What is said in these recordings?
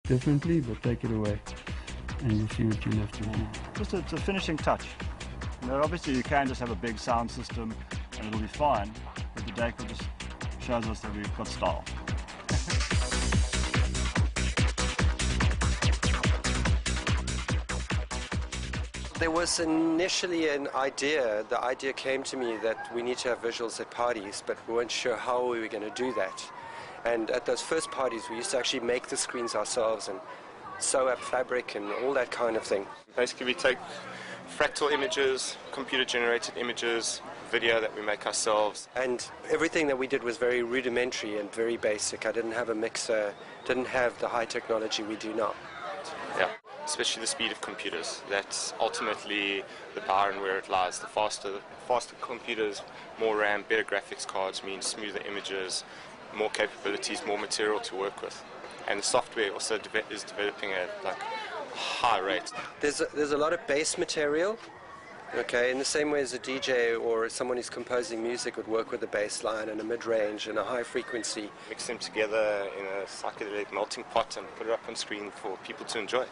differently, but take it away and you see what you left behind. Just it's a finishing touch. You know, obviously you can just have a big sound system and it'll be fine, but the decor just shows us that we've got style. There was initially an idea, the idea came to me that we need to have visuals at parties, but we weren't sure how we were going to do that. And at those first parties we used to actually make the screens ourselves and sew up fabric and all that kind of thing. Basically we take fractal images, computer-generated images, video that we make ourselves. And everything that we did was very rudimentary and very basic. I didn't have a mixer, didn't have the high technology we do now. Yeah, especially the speed of computers. That's ultimately the power and where it lies. The faster computers, more RAM, better graphics cards means smoother images, more capabilities, more material to work with. And the software also is developing at like high rate. There's a lot of base material, okay, in the same way as a DJ or someone who's composing music would work with a bass line and a mid-range and a high frequency. Mix them together in a psychedelic melting pot and put it up on screen for people to enjoy.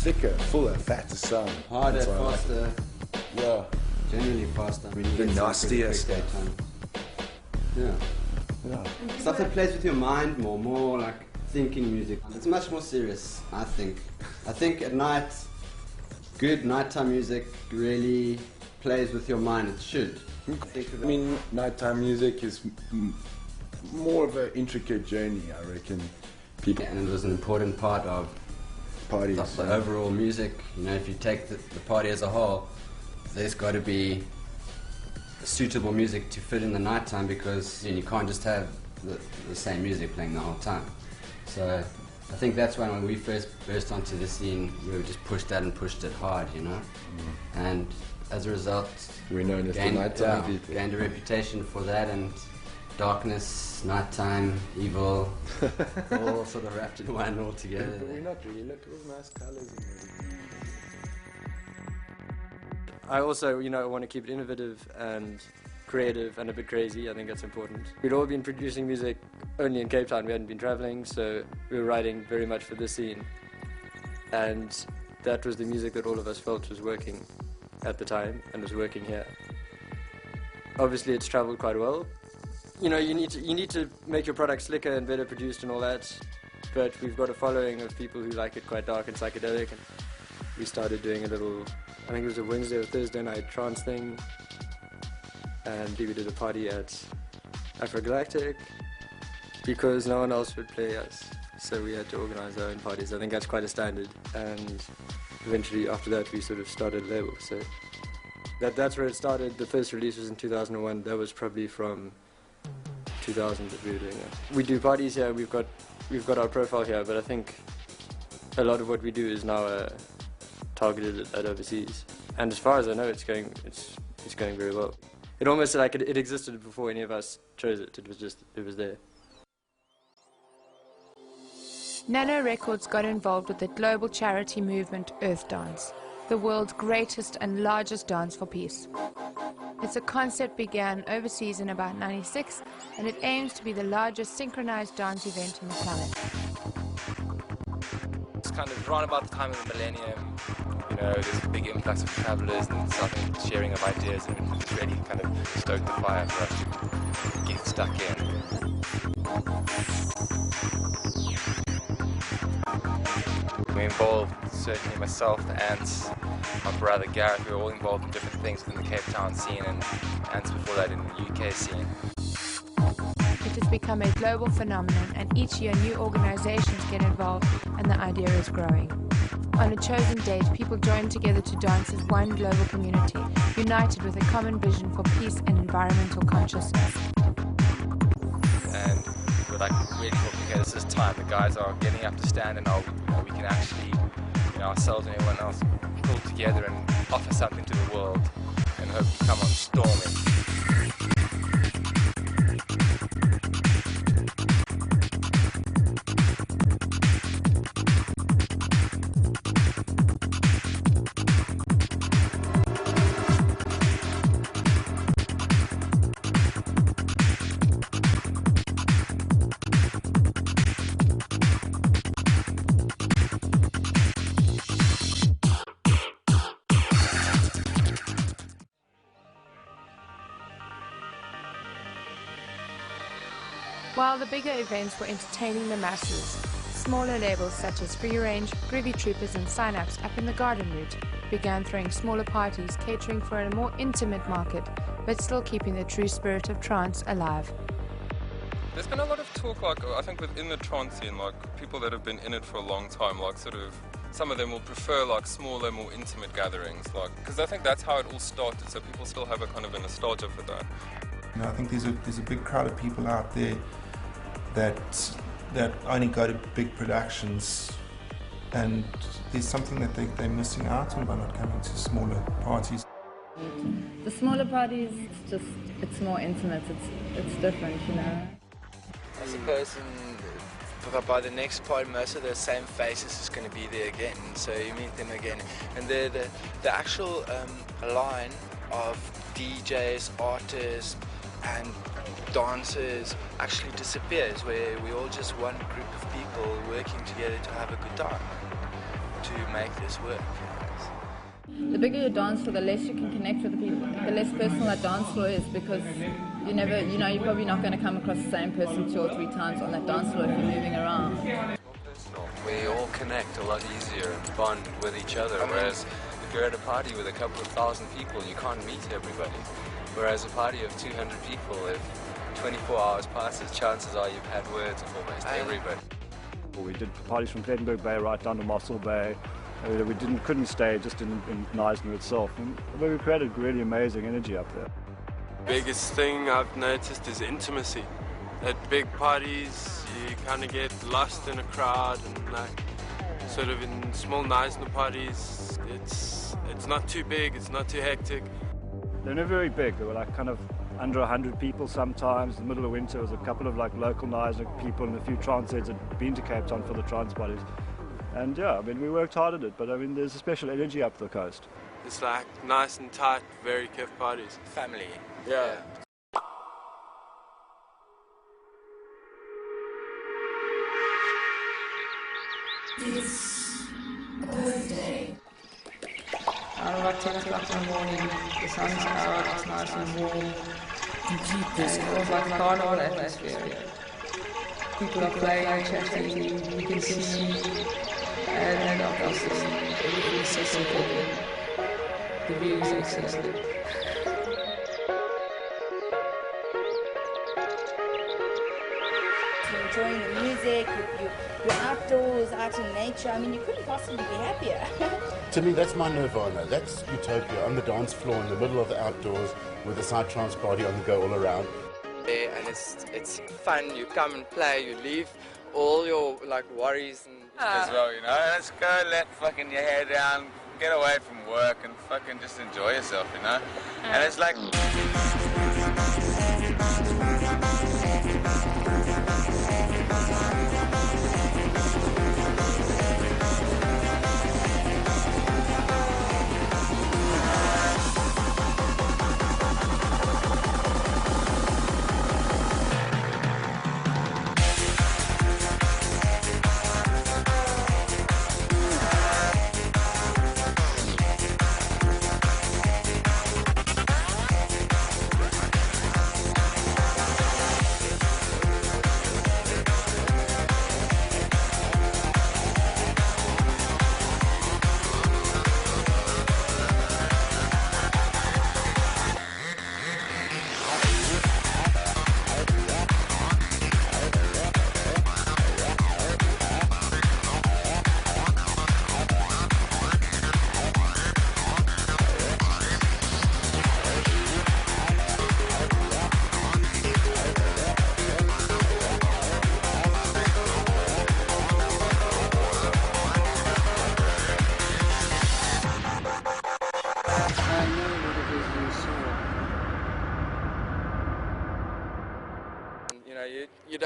Thicker, fuller, fatter sound. Harder, faster. Yeah. Generally faster. I mean, The nastier stuff. Yeah. Yeah. Stuff that plays with your mind more like thinking music. It's much more serious, I think. I think at night, good nighttime music really plays with your mind. It should. I mean, nighttime music is more of an intricate journey, I reckon. People And it was an important part of parties. the overall music. You know, if you take the party as a whole, there's got to be suitable music to fit in the nighttime because you can't just have the same music playing the whole time. So I think that's when we first burst onto the scene, we just pushed that and pushed it hard, you know. And as a result, We're known as the nighttime people. Gained a reputation for that, and darkness, nighttime, evil, all sort of wrapped in one all together. But we're not really. Look at those nice colours in there. I also, want to keep it innovative and creative and a bit crazy. I think that's important. We'd all been producing music only in Cape Town. We hadn't been traveling, so we were writing very much for this scene. And that was the music that all of us felt was working at the time and was working here. Obviously, it's traveled quite well. You need to make your product slicker and better produced and all that, but we've got a following of people who like it quite dark and psychedelic, and we started doing a little, I think it was a Wednesday or Thursday night trance thing, and we did a party at Afrogalactic because no one else would play us, so we had to organize our own parties. I think that's quite a standard, and eventually after that we sort of started a label, so that's where it started. The first release was in 2001. That was probably from 2000 that we were doing that. We do parties here, we've got our profile here, but I think a lot of what we do is now targeted at overseas. And as far as I know, it's going very well. It almost like it existed before any of us chose it. It was there. Nano Records got involved with the global charity movement Earth Dance, the world's greatest and largest dance for peace. Its concept began overseas in about '96, and it aims to be the largest synchronized dance event on the planet. It's kind of around about the time of the millennium, there's a big influx of travelers and something sharing of ideas, and it's really kind of stoked the fire for us to get stuck in. We involved, certainly myself, the Ants, my brother Gareth, we were all involved in different things within the Cape Town scene and Ants before that in the UK scene. It has become a global phenomenon, and each year new organizations get involved and the idea is growing. On a chosen date, people join together to dance as one global community, united with a common vision for peace and environmental consciousness. And we're like really hoping, okay, this is time. The guys are getting up to stand, and now we can actually, ourselves and everyone else pull together and offer something to the world and hope to come on storming. While the bigger events were entertaining the masses, smaller labels such as Free Range, Groovy Troopers and Synapse up in the garden route began throwing smaller parties catering for a more intimate market, but still keeping the true spirit of trance alive. There's been a lot of talk, I think within the trance scene, people that have been in it for a long time, some of them will prefer smaller, more intimate gatherings, because I think that's how it all started, so people still have a kind of a nostalgia for that. I think there's a big crowd of people out there that only go to big productions, and there's something that they're missing out on by not coming to smaller parties. The smaller parties, it's more intimate, it's different, I suppose by the next party, most of the same faces is going to be there again, so you meet them again. And the actual line of DJs, artists, and dancers actually disappears, where we're all just one group of people working together to have a good time, to make this work. The bigger your dance floor, the less you can connect with the people, the less personal that dance floor is, because you're probably not going to come across the same person 2 or 3 times on that dance floor if you're moving around. We all connect a lot easier and bond with each other, whereas if you're at a party with a couple of thousand people, you can't meet everybody. Whereas a party of 200 people, if 24 hours passes, chances are you've had words with almost everybody. We did parties from Plettenberg Bay right down to Mossel Bay. We couldn't stay just in Knysna itself. And we created really amazing energy up there. Biggest thing I've noticed is intimacy. At big parties, you kind of get lost in a crowd, and sort of in small Knysna parties, it's not too big, it's not too hectic. They're not very big. They were kind of under 100 people sometimes. In the middle of winter, there was a couple of local Knysna people and a few trance heads had been to Cape Town for the trance parties. And yeah, we worked hard at it, but there's a special energy up the coast. It's nice and tight, very kiff parties. Family. Yeah. It's a perfect day. Around about 10 o'clock in the morning, the sun's out, it's nice and warm. It was like a carnival atmosphere. People are playing, chatting, you can see, and obviously everything's so simple. The view is excellent. Enjoying the music, you're outdoors, out in nature. You couldn't possibly be happier. To me, that's my nirvana. That's utopia. On the dance floor in the middle of the outdoors with a side trance party on the go all around. Yeah, and it's fun. You come and play, you leave all your worries and as well, let's go, let fucking your hair down, get away from work and fucking just enjoy yourself, And it's like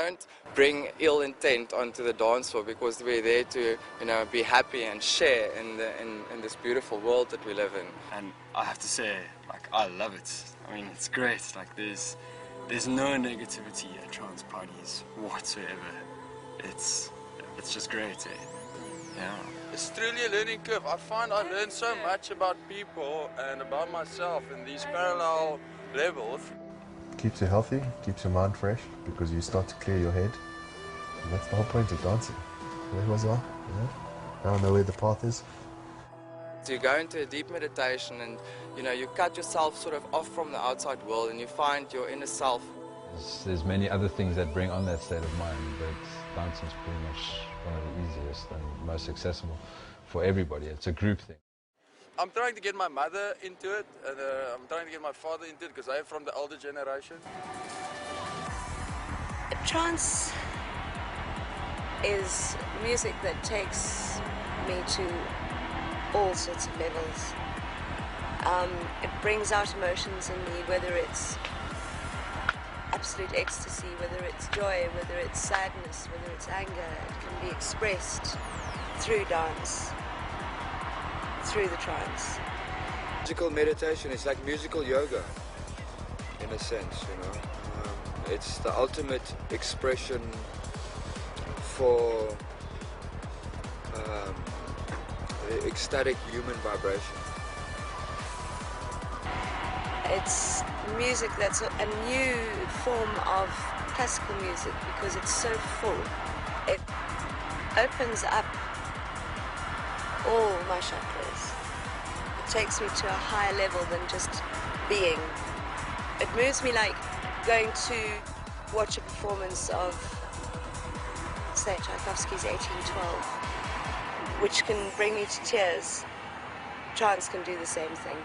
don't bring ill intent onto the dance floor because we're there to, you know, be happy and share in this beautiful world that we live in. And I have to say, like, I love it. I mean, it's great. Like, there's no negativity at trance parties whatsoever. It's just great, eh? Yeah. It's truly a learning curve. I find I learn so much about people and about myself in these parallel levels. Keeps you healthy, keeps your mind fresh, because you start to clear your head. And that's the whole point of dancing. Where was I? Now I know where the path is. So you go into a deep meditation and, you know, you cut yourself sort of off from the outside world and you find your inner self. There's many other things that bring on that state of mind, but dancing is pretty much one of the easiest and most accessible for everybody. It's a group thing. I'm trying to get my mother into it, and I'm trying to get my father into it because I'm from the older generation. Trance is music that takes me to all sorts of levels. It brings out emotions in me, whether it's absolute ecstasy, whether it's joy, whether it's sadness, whether it's anger. It can be expressed through dance, through the trance. Musical meditation is like musical yoga, in a sense, you know. It's the ultimate expression for the ecstatic human vibration. It's music that's a new form of classical music because it's so full. It opens up all my chakras. It takes me to a higher level than just being. It moves me like going to watch a performance of, say, Tchaikovsky's 1812, which can bring me to tears. Trance can do the same thing.